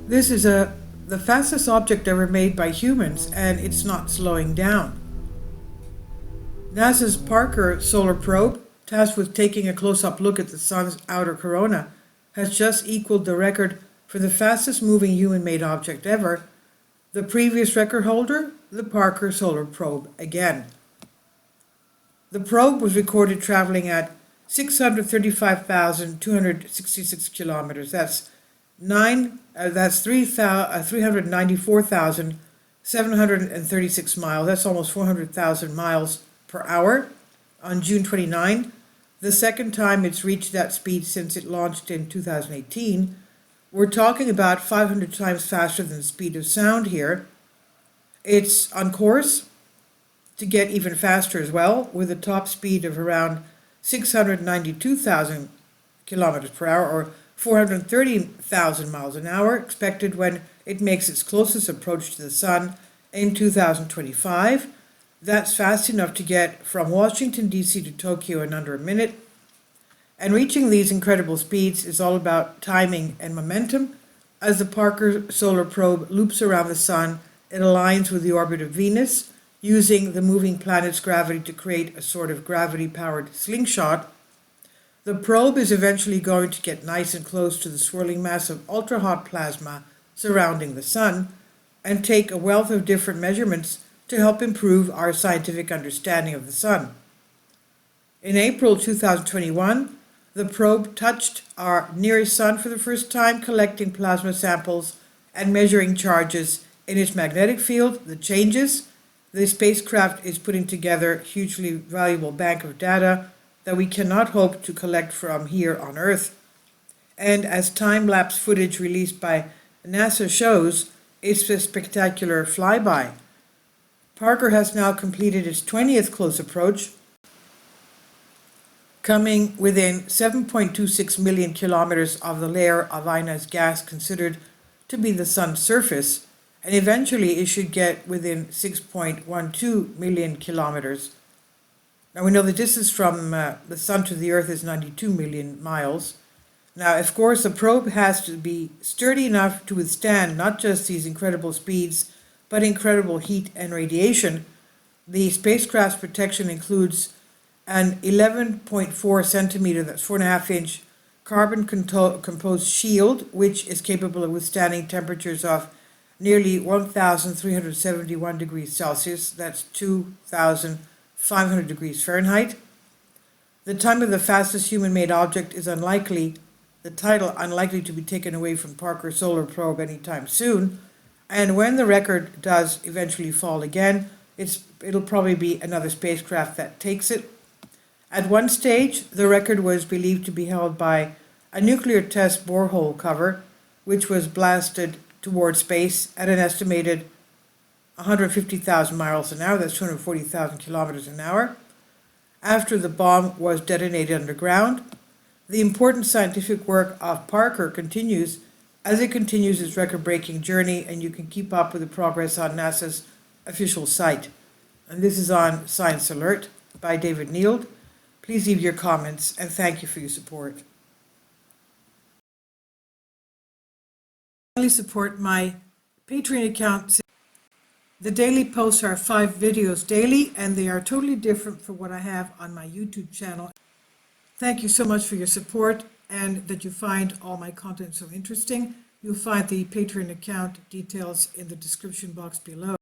This is the fastest object ever made by humans, and it's not slowing down. NASA's Parker Solar Probe, tasked with taking a close-up look at the sun's outer corona, has just equaled the record for the fastest moving human-made object ever, the previous record holder, the Parker Solar Probe, again. The probe was recorded traveling at 635,266 kilometers. That's 394,736 miles. That's almost 400,000 miles per hour on June 29, the second time it's reached that speed since it launched in 2018. We're talking about 500 times faster than the speed of sound here. It's on course to get even faster as well, with a top speed of around 692,000 kilometers per hour, or 430,000 miles an hour, expected when it makes its closest approach to the sun in 2025. That's fast enough to get from Washington, D.C. to Tokyo in under a minute. And reaching these incredible speeds is all about timing and momentum. As the Parker Solar Probe loops around the sun, it aligns with the orbit of Venus, using the moving planet's gravity to create a sort of gravity-powered slingshot. The probe is eventually going to get nice and close to the swirling mass of ultra-hot plasma surrounding the sun and take a wealth of different measurements to help improve our scientific understanding of the sun. In April 2021, the probe touched our nearest sun for the first time, collecting plasma samples and measuring charges in its magnetic field, the changes. The spacecraft is putting together a hugely valuable bank of data that we cannot hope to collect from here on Earth. And as time-lapse footage released by NASA shows, it's a spectacular flyby. Parker has now completed its 20th close approach, coming within 7.26 million kilometers of the layer of ionized gas considered to be the sun's surface, and eventually it should get within 6.12 million kilometers. Now we know the distance from the sun to the earth is 92 million miles. Now, of course, the probe has to be sturdy enough to withstand not just these incredible speeds, but incredible heat and radiation. The spacecraft's protection includes an 11.4 centimeter, that's 4.5-inch, carbon-composed shield, which is capable of withstanding temperatures of nearly 1,371 degrees Celsius, that's 2,500 degrees Fahrenheit. The time of the fastest human-made object is unlikely to be taken away from Parker Solar Probe anytime soon. And when the record does eventually fall again, it'll probably be another spacecraft that takes it. At one stage, the record was believed to be held by a nuclear test borehole cover, which was blasted toward space at an estimated 150,000 miles an hour, that's 240,000 kilometers an hour, after the bomb was detonated underground. The important scientific work of Parker continues as it continues its record-breaking journey, and you can keep up with the progress on NASA's official site. And this is on Science Alert by David Neild. Please leave your comments, and thank you for your support. Finally, support my Patreon account. The daily posts are 5 videos daily, and they are totally different from what I have on my YouTube channel. Thank you so much for your support, and that you find all my content so interesting. You'll find the Patreon account details in the description box below.